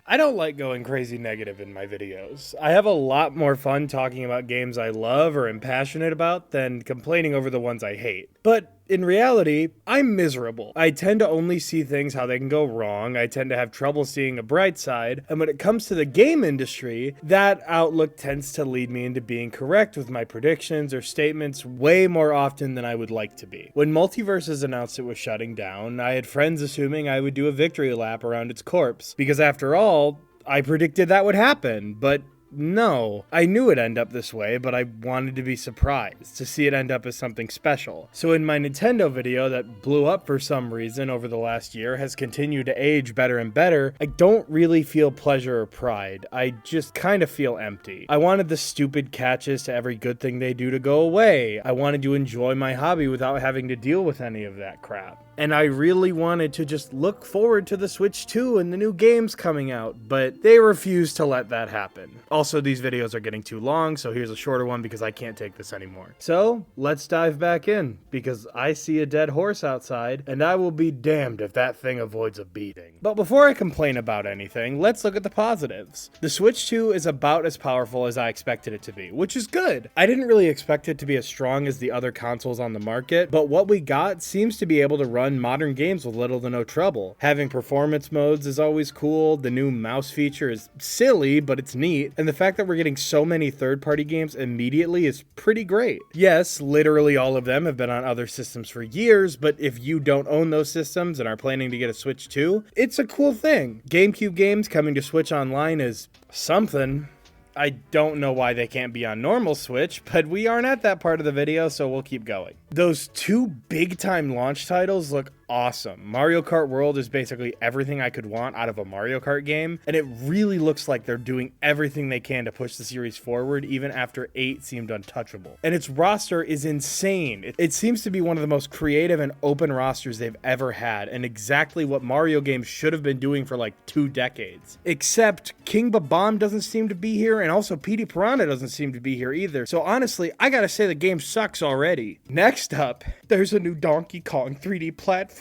I don't like going crazy negative in my videos. I have a lot more fun talking about games I love or am passionate about than complaining over the ones I hate. But in reality, I'm miserable. I tend to only see things how they can go wrong. I tend to have trouble seeing a bright side. And when it comes to the game industry, that outlook tends to lead me into being correct with my predictions or statements way more often than I would like to be. When Multiverses announced it was shutting down, I had friends assuming I would do a victory lap around its corpse. Because after all, I predicted that would happen, but no, I knew it'd end up this way, but I wanted to be surprised, to see it end up as something special. So in my Nintendo video that blew up for some reason over the last year, has continued to age better and better, I don't really feel pleasure or pride. I just kind of feel empty. I wanted the stupid catches to every good thing they do to go away. I wanted to enjoy my hobby without having to deal with any of that crap. And I really wanted to just look forward to the Switch 2 and the new games coming out, but they refused to let that happen. Also, these videos are getting too long, so here's a shorter one because I can't take this anymore. So, let's dive back in, because I see a dead horse outside, and I will be damned if that thing avoids a beating. But before I complain about anything, let's look at the positives. The Switch 2 is about as powerful as I expected it to be, which is good. I didn't really expect it to be as strong as the other consoles on the market, but what we got seems to be able to run modern games with little to no trouble. Having performance modes is always cool, the new mouse feature is silly, but it's neat, and the fact that we're getting so many third-party games immediately is pretty great. Yes, literally all of them have been on other systems for years, but if you don't own those systems and are planning to get a Switch 2, it's a cool thing. GameCube games coming to Switch Online is something. I don't know why they can't be on normal Switch, but we aren't at that part of the video, so we'll keep going. Those two big-time launch titles look awesome. Mario Kart World is basically everything I could want out of a Mario Kart game, and it really looks like they're doing everything they can to push the series forward, even after 8 seemed untouchable. And its roster is insane. It seems to be one of the most creative and open rosters they've ever had, and exactly what Mario games should have been doing for like 2 decades. Except King Bob-Omb doesn't seem to be here, and also Petey Piranha doesn't seem to be here either. So honestly, I gotta say the game sucks already. Next up, there's a new Donkey Kong 3D platformer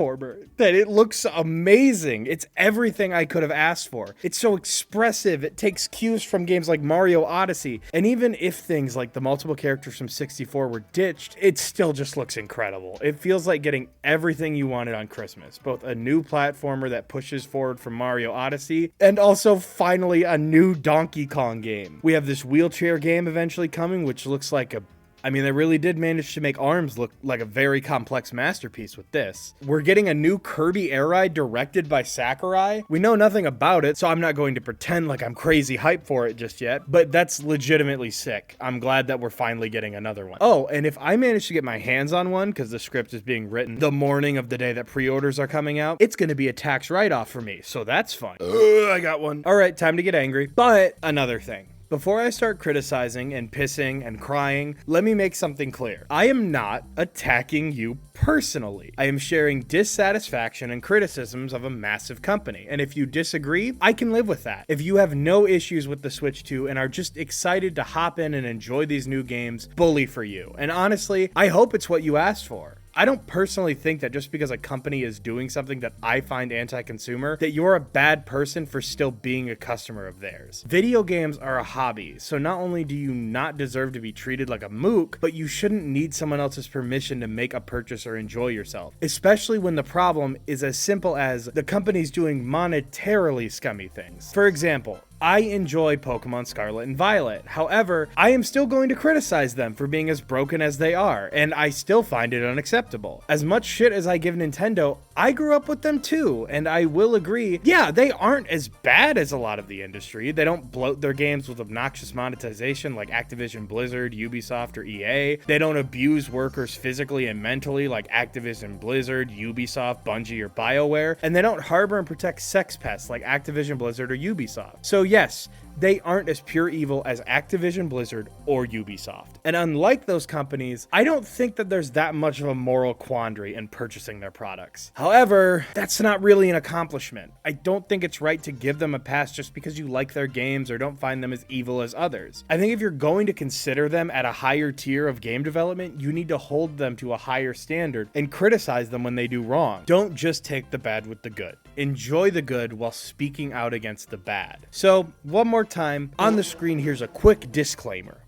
that it looks amazing. It's everything I could have asked for. It's so expressive. It takes cues from games like Mario Odyssey. And even if things like the multiple characters from 64 were ditched, it still just looks incredible. It feels like getting everything you wanted on Christmas. Both a new platformer that pushes forward from Mario Odyssey, and also finally a new Donkey Kong game. We have this wheelchair game eventually coming, which looks like they really did manage to make ARMS look like a very complex masterpiece with this. We're getting a new Kirby Air Ride directed by Sakurai. We know nothing about it, so I'm not going to pretend like I'm crazy hyped for it just yet, but that's legitimately sick. I'm glad that we're finally getting another one. Oh, and if I manage to get my hands on one, because the script is being written the morning of the day that pre-orders are coming out, it's going to be a tax write-off for me, so that's fun. I got one. All right, time to get angry. But another thing. Before I start criticizing and pissing and crying, let me make something clear. I am not attacking you personally. I am sharing dissatisfaction and criticisms of a massive company. And if you disagree, I can live with that. If you have no issues with the Switch 2 and are just excited to hop in and enjoy these new games, bully for you. And honestly, I hope it's what you asked for. I don't personally think that just because a company is doing something that I find anti-consumer, that you're a bad person for still being a customer of theirs. Video games are a hobby, so not only do you not deserve to be treated like a mook, but you shouldn't need someone else's permission to make a purchase or enjoy yourself, especially when the problem is as simple as the company's doing monetarily scummy things. For example, I enjoy Pokemon Scarlet and Violet. However, I am still going to criticize them for being as broken as they are, and I still find it unacceptable. As much shit as I give Nintendo, I grew up with them too, and I will agree, yeah, they aren't as bad as a lot of the industry. They don't bloat their games with obnoxious monetization like Activision Blizzard, Ubisoft, or EA. They don't abuse workers physically and mentally like Activision Blizzard, Ubisoft, Bungie, or BioWare, and they don't harbor and protect sex pests like Activision Blizzard or Ubisoft. So yes, they aren't as pure evil as Activision Blizzard or Ubisoft. And unlike those companies, I don't think that there's that much of a moral quandary in purchasing their products. However, that's not really an accomplishment. I don't think it's right to give them a pass just because you like their games or don't find them as evil as others. I think if you're going to consider them at a higher tier of game development, you need to hold them to a higher standard and criticize them when they do wrong. Don't just take the bad with the good. Enjoy the good while speaking out against the bad. So, one more time, on the screen here's a quick disclaimer.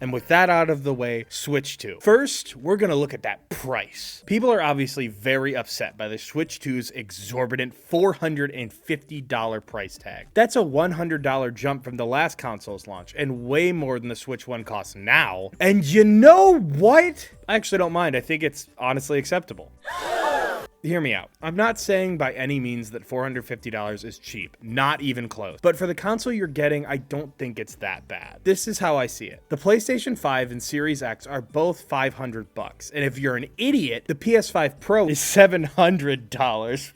And with that out of the way, Switch 2. First, we're gonna look at that price. People are obviously very upset by the Switch 2's exorbitant $450 price tag. That's a $100 jump from the last console's launch, and way more than the Switch 1 costs now. And you know what? I actually don't mind. I think it's honestly acceptable. Hear me out. I'm not saying by any means that $450 is cheap, not even close. But for the console you're getting, I don't think it's that bad. This is how I see it. The PlayStation 5 and Series X are both $500, and if you're an idiot, the PS5 Pro is $700.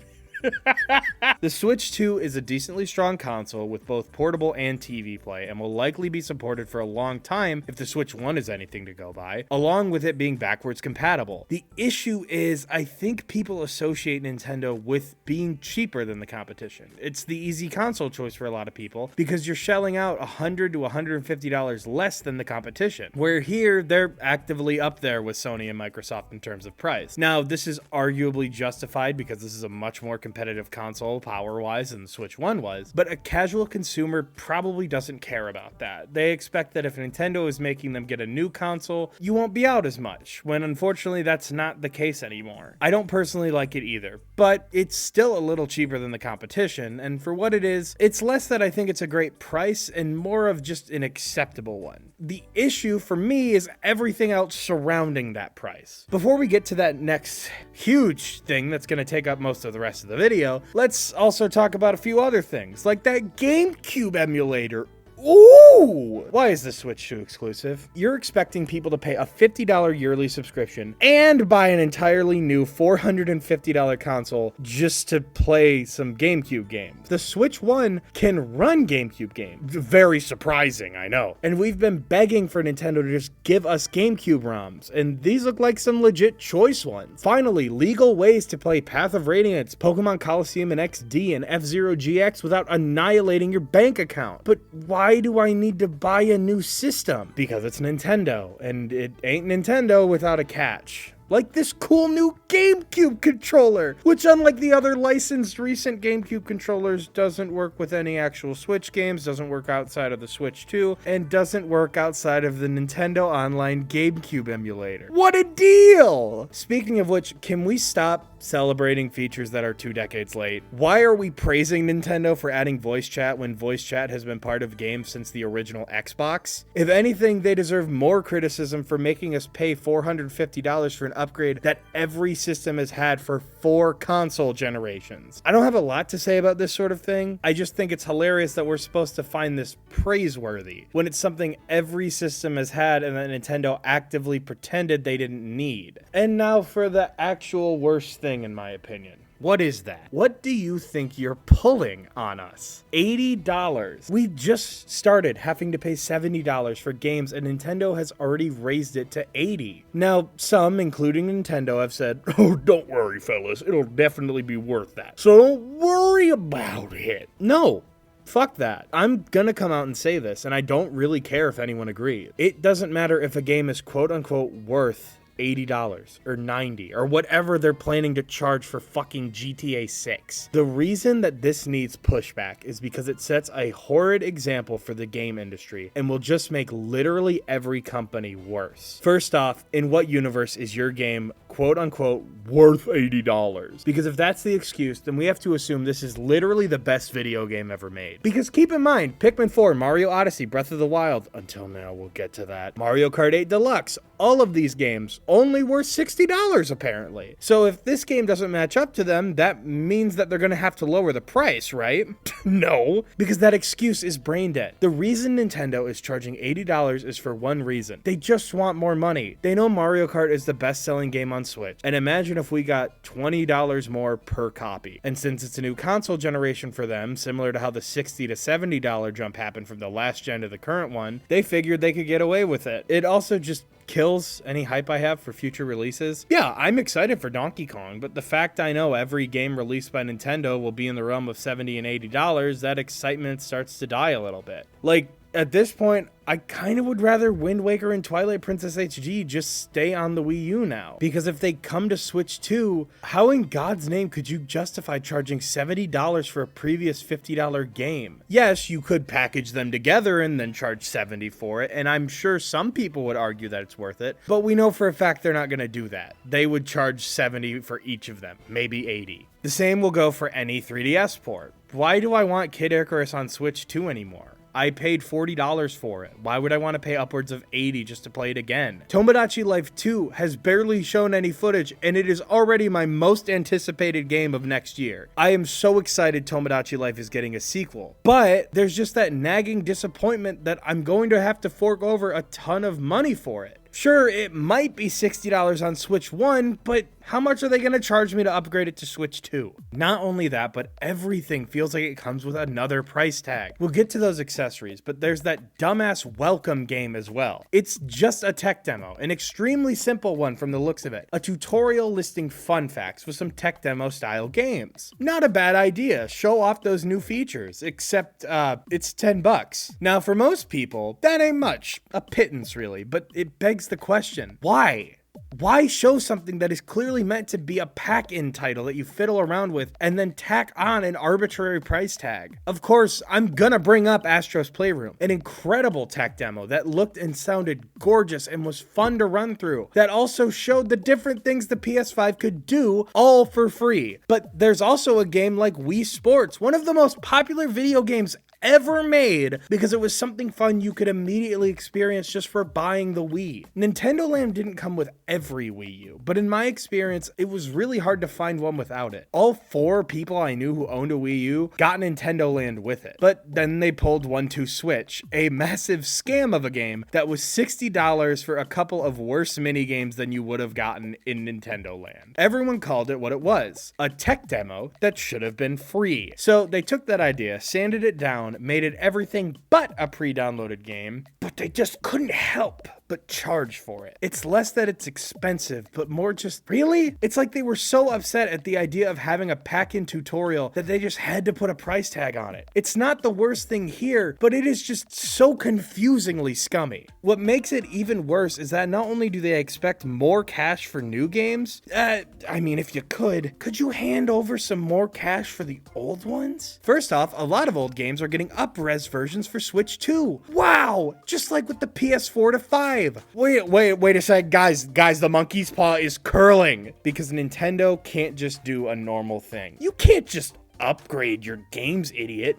The Switch 2 is a decently strong console with both portable and TV play, and will likely be supported for a long time if the Switch 1 is anything to go by, along with it being backwards compatible. The issue is, I think people associate Nintendo with being cheaper than the competition. It's the easy console choice for a lot of people, because you're shelling out $100 to $150 less than the competition, where here, they're actively up there with Sony and Microsoft in terms of price. Now, this is arguably justified because this is a much more competitive console power-wise than the Switch 1 was, but a casual consumer probably doesn't care about that. They expect that if Nintendo is making them get a new console, you won't be out as much, when unfortunately that's not the case anymore. I don't personally like it either, but it's still a little cheaper than the competition, and for what it is, it's less that I think it's a great price and more of just an acceptable one. The issue for me is everything else surrounding that price. Before we get to that next huge thing that's going to take up most of the rest of the video, let's also talk about a few other things, like that GameCube emulator. Ooh! Why is the Switch 2 exclusive? You're expecting people to pay a $50 yearly subscription and buy an entirely new $450 console just to play some GameCube games. The Switch 1 can run GameCube games. Very surprising, I know. And we've been begging for Nintendo to just give us GameCube ROMs, and these look like some legit choice ones. Finally, legal ways to play Path of Radiance, Pokemon Coliseum and XD, and F-Zero GX without annihilating your bank account. But why do I need to buy a new system? Because it's Nintendo, and it ain't Nintendo without a catch. Like this cool new GameCube controller, which unlike the other licensed recent GameCube controllers, doesn't work with any actual Switch games, doesn't work outside of the Switch 2, and doesn't work outside of the Nintendo Online GameCube emulator. What a deal! Speaking of which, can we stop celebrating features that are 2 decades late? Why are we praising Nintendo for adding voice chat when voice chat has been part of games since the original Xbox? If anything, they deserve more criticism for making us pay $450 for an upgrade that every system has had for 4 console generations. I don't have a lot to say about this sort of thing. I just think it's hilarious that we're supposed to find this praiseworthy when it's something every system has had and that Nintendo actively pretended they didn't need. And now for the actual worst thing, in my opinion. What is that? What do you think you're pulling on us? $80. We just started having to pay $70 for games, and Nintendo has already raised it to $80. Now, some, including Nintendo, have said, "Oh, don't worry, fellas, it'll definitely be worth that. So don't worry about it." No. Fuck that. I'm gonna come out and say this, and I don't really care if anyone agrees. It doesn't matter if a game is quote-unquote worth $80 or $90 or whatever they're planning to charge for fucking GTA 6. The reason that this needs pushback is because it sets a horrid example for the game industry and will just make literally every company worse. First off, in what universe is your game quote unquote worth $80? Because if that's the excuse, then we have to assume this is literally the best video game ever made. Because keep in mind, Pikmin 4, Mario Odyssey, Breath of the Wild, until now we'll get to that, Mario Kart 8 Deluxe, all of these games only worth $60 apparently. So if this game doesn't match up to them, that means that they're gonna have to lower the price, right? No, because that excuse is brain dead. The reason Nintendo is charging $80 is for one reason. They just want more money. They know Mario Kart is the best-selling game on Switch. And imagine if we got $20 more per copy. And since it's a new console generation for them, similar to how the $60 to $70 jump happened from the last gen to the current one, they figured they could get away with it. It also just kills any hype I have for future releases. Yeah, I'm excited for Donkey Kong, but the fact I know every game released by Nintendo will be in the realm of $70 and $80, that excitement starts to die a little bit. Like, at this point, I kind of would rather Wind Waker and Twilight Princess HD just stay on the Wii U now. Because if they come to Switch 2, how in God's name could you justify charging $70 for a previous $50 game? Yes, you could package them together and then charge $70 for it, and I'm sure some people would argue that it's worth it, but we know for a fact they're not going to do that. They would charge $70 for each of them, maybe $80. The same will go for any 3DS port. Why do I want Kid Icarus on Switch 2 anymore? I paid $40 for it. Why would I want to pay upwards of $80 just to play it again? Tomodachi Life 2 has barely shown any footage, and it is already my most anticipated game of next year. I am so excited Tomodachi Life is getting a sequel, but there's just that nagging disappointment that I'm going to have to fork over a ton of money for it. Sure, it might be $60 on Switch 1, but how much are they going to charge me to upgrade it to Switch 2? Not only that, but everything feels like it comes with another price tag. We'll get to those accessories, but there's that dumbass welcome game as well. It's just a tech demo, an extremely simple one from the looks of it. A tutorial listing fun facts with some tech demo style games. Not a bad idea. Show off those new features, except it's $10. Now for most people, that ain't much. A pittance really, but it begs the question, why? Why show something that is clearly meant to be a pack-in title that you fiddle around with and then tack on an arbitrary price tag? Of course, I'm gonna bring up Astro's Playroom, an incredible tech demo that looked and sounded gorgeous and was fun to run through, that also showed the different things the PS5 could do, all for free. But there's also a game like Wii Sports, one of the most popular video games ever made, because it was something fun you could immediately experience just for buying the Wii. Nintendo Land didn't come with every Wii U, but in my experience, it was really hard to find one without it. All 4 people I knew who owned a Wii U got Nintendo Land with it, but then they pulled 1-2 Switch, a massive scam of a game that was $60 for a couple of worse mini games than you would have gotten in Nintendo Land. Everyone called it what it was, a tech demo that should have been free. So they took that idea, sanded it down, made it everything but a pre-downloaded game, but they just couldn't help but charge for it. It's less that it's expensive, but more just, really? It's like they were so upset at the idea of having a pack-in tutorial that they just had to put a price tag on it. It's not the worst thing here, but it is just so confusingly scummy. What makes it even worse is that not only do they expect more cash for new games, I mean, if you could you hand over some more cash for the old ones? First off, a lot of old games are getting up-res versions for Switch 2. Wow! Just like with the PS4 to 5. Wait a sec, guys, the monkey's paw is curling because Nintendo can't just do a normal thing. You can't just upgrade your games, idiot.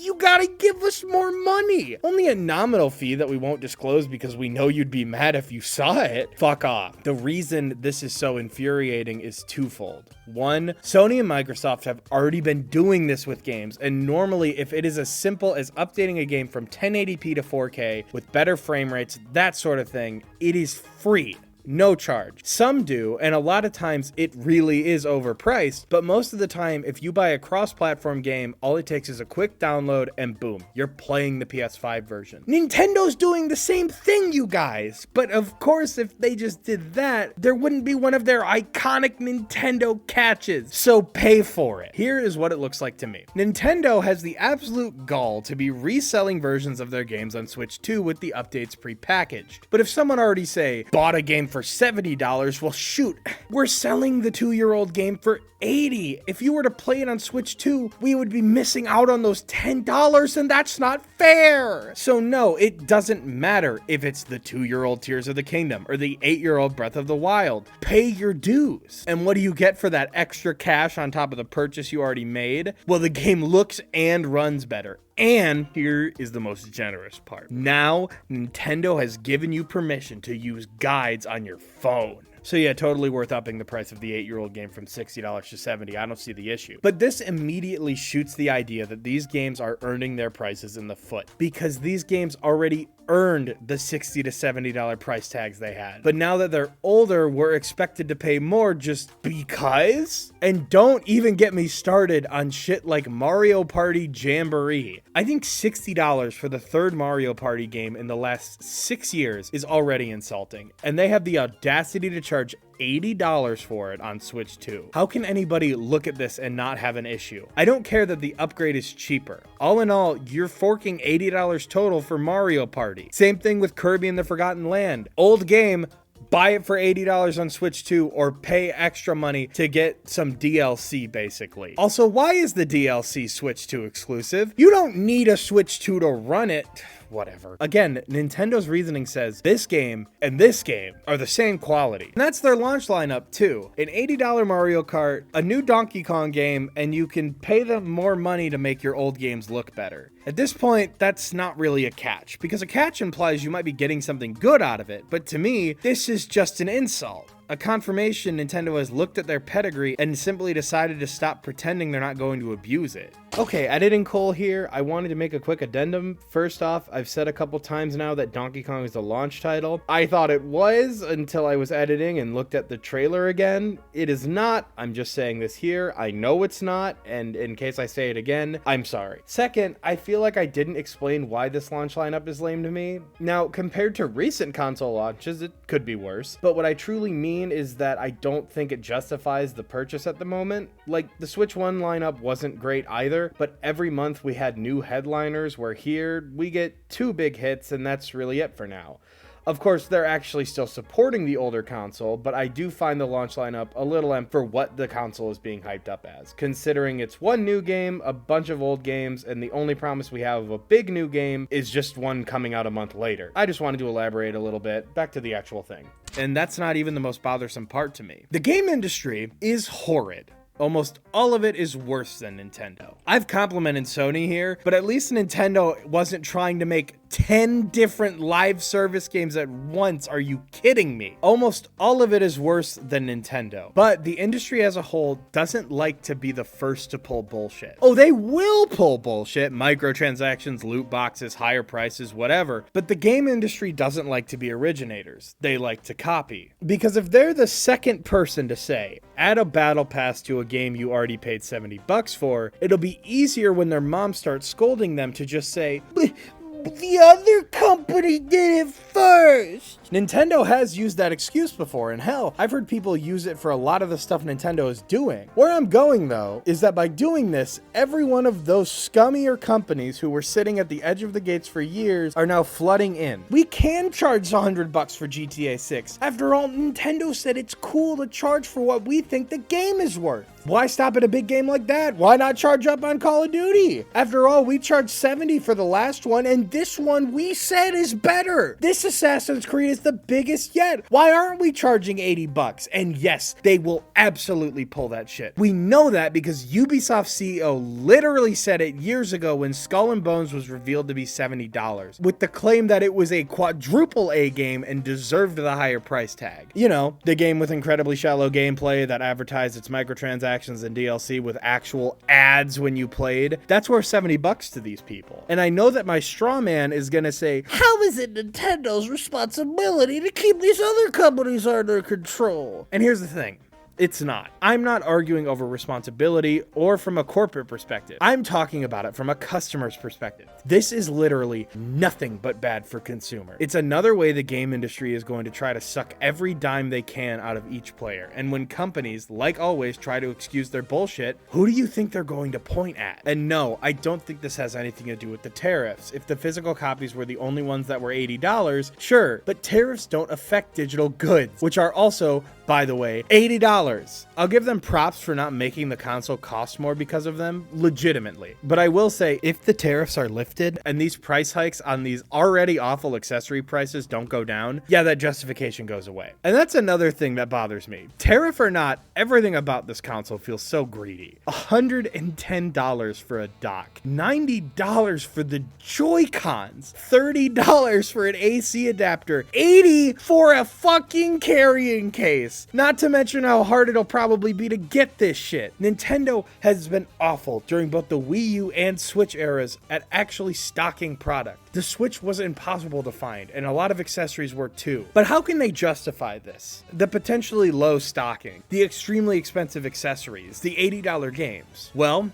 You gotta give us more money. Only a nominal fee that we won't disclose because we know you'd be mad if you saw it. Fuck off. The reason this is so infuriating is twofold. One, Sony and Microsoft have already been doing this with games, and normally if it is as simple as updating a game from 1080p to 4K with better frame rates, that sort of thing, it is free. No charge. Some do, and a lot of times it really is overpriced, but most of the time, if you buy a cross-platform game, all it takes is a quick download and boom, you're playing the PS5 version. Nintendo's doing the same thing, you guys! But of course, if they just did that, there wouldn't be one of their iconic Nintendo catches. So pay for it. Here is what it looks like to me. Nintendo has the absolute gall to be reselling versions of their games on Switch 2 with the updates prepackaged. But if someone already, say, bought a game for $70, well shoot, we're selling the 2-year-old game for $80. If you were to play it on Switch 2, we would be missing out on those $10, and that's not fair. So no, it doesn't matter if it's the 2-year-old Tears of the Kingdom or the 8-year-old Breath of the Wild. Pay your dues. And what do you get for that extra cash on top of the purchase you already made? Well, the game looks and runs better. And here is the most generous part. Now, Nintendo has given you permission to use guides on your phone. So yeah, totally worth upping the price of the 8-year-old game from $60 to $70. I don't see the issue. But this immediately shoots the idea that these games are earning their prices in the foot, because these games already earned the $60 to $70 price tags they had. But now that they're older, we're expected to pay more just because? And don't even get me started on shit like Mario Party Jamboree. I think $60 for the third Mario Party game in the last 6 years is already insulting. And they have the audacity to charge $80 for it on Switch 2. How can anybody look at this and not have an issue? I don't care that the upgrade is cheaper. All in all, you're forking $80 total for Mario Party. Same thing with Kirby and the Forgotten Land. Old game, buy it for $80 on Switch 2 or pay extra money to get some DLC, basically. Also, why is the DLC Switch 2 exclusive? You don't need a Switch 2 to run it. Whatever. Again, Nintendo's reasoning says this game and this game are the same quality. And that's their launch lineup too. An $80 Mario Kart, a new Donkey Kong game, and you can pay them more money to make your old games look better. At this point, that's not really a catch, because a catch implies you might be getting something good out of it, but to me, this is just an insult. A confirmation Nintendo has looked at their pedigree and simply decided to stop pretending they're not going to abuse it. Okay, editing Cole here. I wanted to make a quick addendum. First off, I've said a couple times now that Donkey Kong is a launch title. I thought it was until I was editing and looked at the trailer again. It is not. I'm just saying this here. I know it's not, and in case I say it again, I'm sorry. Second, I feel like I didn't explain why this launch lineup is lame to me. Now, compared to recent console launches, it could be worse, but what I truly mean is that I don't think it justifies the purchase at the moment. Like, the Switch 1 lineup wasn't great either, but every month we had new headliners, where here we get 2 big hits and that's really it for now. Of course, they're actually still supporting the older console, but I do find the launch lineup a little empty for what the console is being hyped up as, considering it's one new game, a bunch of old games, and the only promise we have of a big new game is just one coming out a month later. I just wanted to elaborate a little bit. Back to the actual thing. And that's not even the most bothersome part to me. The game industry is horrid. Almost all of it is worse than Nintendo. I've complimented Sony here, but at least Nintendo wasn't trying to make 10 different live service games at once. Are you kidding me? Almost all of it is worse than Nintendo. But the industry as a whole doesn't like to be the first to pull bullshit. Oh, they will pull bullshit. Microtransactions, loot boxes, higher prices, whatever. But the game industry doesn't like to be originators. They like to copy. Because if they're the second person to say, add a battle pass to a game you already paid $70 for, it'll be easier when their mom starts scolding them to just say, the other company did it first. Nintendo has used that excuse before, and hell, I've heard people use it for a lot of the stuff Nintendo is doing. Where I'm going, though, is that by doing this, every one of those scummier companies who were sitting at the edge of the gates for years are now flooding in. We can charge $100 for GTA 6. After all, Nintendo said it's cool to charge for what we think the game is worth. Why stop at a big game like that? Why not charge up on Call of Duty? After all, we charged $70 for the last one, and this one we said is better. This Assassin's Creed is the biggest yet. Why aren't we charging $80? And yes, they will absolutely pull that shit. We know that because Ubisoft CEO literally said it years ago when Skull and Bones was revealed to be $70, with the claim that it was a quadruple A game and deserved the higher price tag. You know, the game with incredibly shallow gameplay that advertised its microtransactions and DLC with actual ads when you played. That's worth $70 to these people. And I know that my straw man is gonna say, how is it Nintendo's responsibility to keep these other companies under control? And here's the thing. It's not. I'm not arguing over responsibility or from a corporate perspective. I'm talking about it from a customer's perspective. This is literally nothing but bad for consumers. It's another way the game industry is going to try to suck every dime they can out of each player. And when companies, like always, try to excuse their bullshit, who do you think they're going to point at? And no, I don't think this has anything to do with the tariffs. If the physical copies were the only ones that were $80, sure, but tariffs don't affect digital goods, which are also, by the way, $80. I'll give them props for not making the console cost more because of them, legitimately. But I will say, if the tariffs are lifted and these price hikes on these already awful accessory prices don't go down, yeah, that justification goes away. And that's another thing that bothers me. Tariff or not, everything about this console feels so greedy. $110 for a dock, $90 for the Joy-Cons, $30 for an AC adapter, $80 for a fucking carrying case. price. Not to mention how hard it'll probably be to get this shit. Nintendo has been awful during both the Wii U and Switch eras at actually stocking product. The Switch was impossible to find, and a lot of accessories were too. But how can they justify this? The potentially low stocking, the extremely expensive accessories, the $80 games. Well,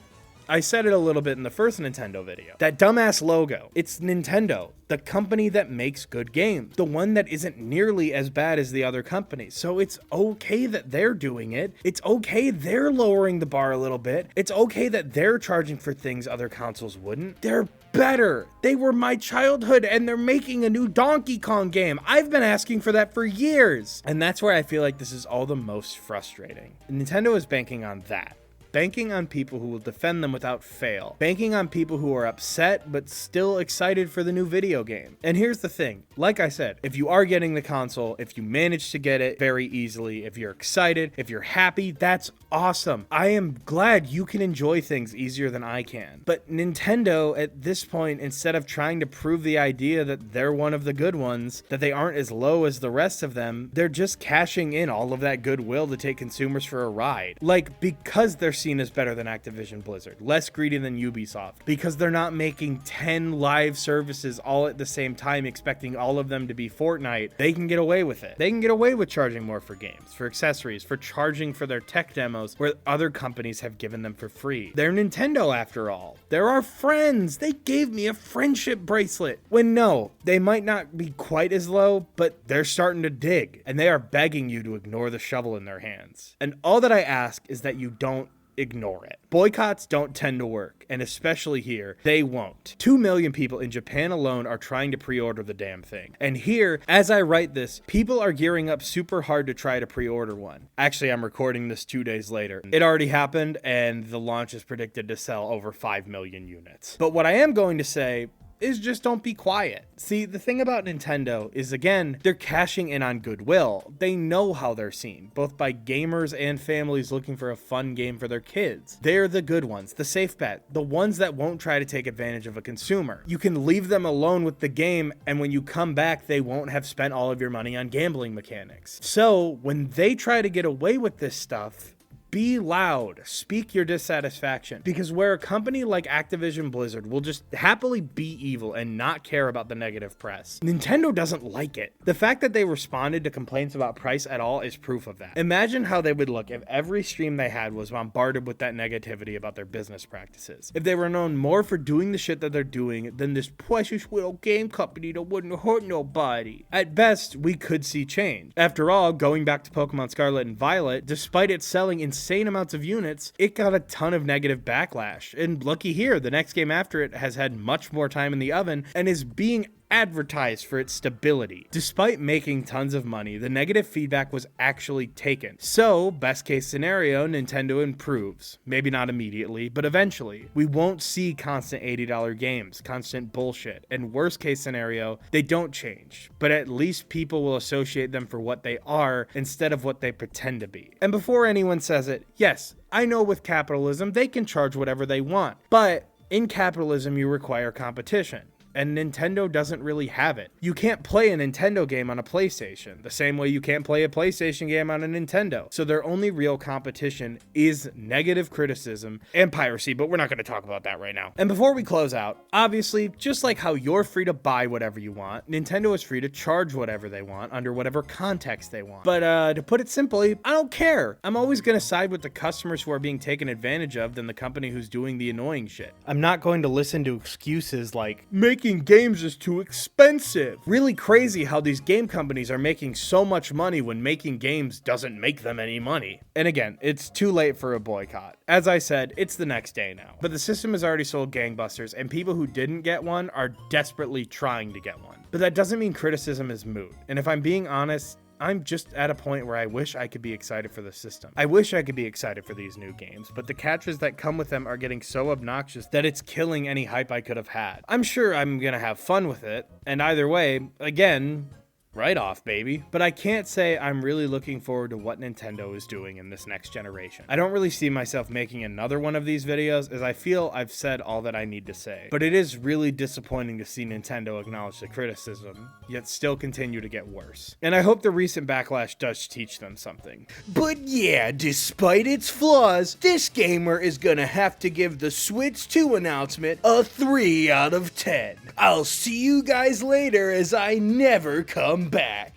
I said it a little bit in the first Nintendo video. That dumbass logo. It's Nintendo, the company that makes good games. The one that isn't nearly as bad as the other companies. So it's okay that they're doing it. It's okay they're lowering the bar a little bit. It's okay that they're charging for things other consoles wouldn't. They're better. They were my childhood, and they're making a new Donkey Kong game. I've been asking for that for years. And that's where I feel like this is all the most frustrating. Nintendo is banking on that. Banking on people who will defend them without fail. Banking on people who are upset but still excited for the new video game. And here's the thing, like I said, if you are getting the console, if you manage to get it very easily, if you're excited, if you're happy, that's awesome. I am glad you can enjoy things easier than I can. But Nintendo, at this point, instead of trying to prove the idea that they're one of the good ones, that they aren't as low as the rest of them, they're just cashing in all of that goodwill to take consumers for a ride. Like, because they're seen as better than Activision Blizzard, less greedy than Ubisoft, because they're not making 10 live services all at the same time expecting all of them to be Fortnite, they can get away with it. They can get away with charging more for games, for accessories, for charging for their tech demos where other companies have given them for free. They're Nintendo after all. They're our friends. They gave me a friendship bracelet. When no, they might not be quite as low, but they're starting to dig, and they are begging you to ignore the shovel in their hands. And all that I ask is that you don't ignore it. Boycotts don't tend to work, and especially here, they won't. 2 million people in Japan alone are trying to pre-order the damn thing. And here, as I write this, people are gearing up super hard to try to pre-order one. Actually, I'm recording this 2 days later. It already happened, and the launch is predicted to sell over 5 million units. But what I am going to say is just don't be quiet. See, the thing about Nintendo is, again, they're cashing in on goodwill. They know how they're seen, both by gamers and families looking for a fun game for their kids. They're the good ones, the safe bet, the ones that won't try to take advantage of a consumer. You can leave them alone with the game, and when you come back, they won't have spent all of your money on gambling mechanics. So, when they try to get away with this stuff, be loud, speak your dissatisfaction, because where a company like Activision Blizzard will just happily be evil and not care about the negative press, Nintendo doesn't like it. The fact that they responded to complaints about price at all is proof of that. Imagine how they would look if every stream they had was bombarded with that negativity about their business practices. If they were known more for doing the shit that they're doing than this precious little game company that wouldn't hurt nobody. At best, we could see change. After all, going back to Pokemon Scarlet and Violet, despite it selling insane amounts of units, it got a ton of negative backlash. And looky here, the next game after it has had much more time in the oven and is being advertised for its stability. Despite making tons of money, the negative feedback was actually taken. So, best case scenario, Nintendo improves. Maybe not immediately, but eventually. We won't see constant $80 games, constant bullshit. And worst case scenario, they don't change. But at least people will associate them for what they are instead of what they pretend to be. And before anyone says it, yes, I know with capitalism, they can charge whatever they want. But in capitalism, you require competition. And Nintendo doesn't really have it. You can't play a Nintendo game on a PlayStation, the same way you can't play a PlayStation game on a Nintendo. So their only real competition is negative criticism and piracy, but we're not going to talk about that right now. And before we close out, obviously, just like how you're free to buy whatever you want, Nintendo is free to charge whatever they want under whatever context they want. But to put it simply, I don't care. I'm always going to side with the customers who are being taken advantage of than the company who's doing the annoying shit. I'm not going to listen to excuses like, making games is too expensive. Really crazy how these game companies are making so much money when making games doesn't make them any money. And again, it's too late for a boycott. As I said, it's the next day now. But the system has already sold gangbusters, and people who didn't get one are desperately trying to get one. But that doesn't mean criticism is moot. And if I'm being honest, I'm just at a point where I wish I could be excited for the system. I wish I could be excited for these new games, but the catches that come with them are getting so obnoxious that it's killing any hype I could have had. I'm sure I'm gonna have fun with it, and either way, again, Right off, baby. But I can't say I'm really looking forward to what Nintendo is doing in this next generation. I don't really see myself making another one of these videos, as I feel I've said all that I need to say. But it is really disappointing to see Nintendo acknowledge the criticism, yet still continue to get worse. And I hope the recent backlash does teach them something. But yeah, despite its flaws, this gamer is gonna have to give the Switch 2 announcement a 3 out of 10. I'll see you guys later as I never come back.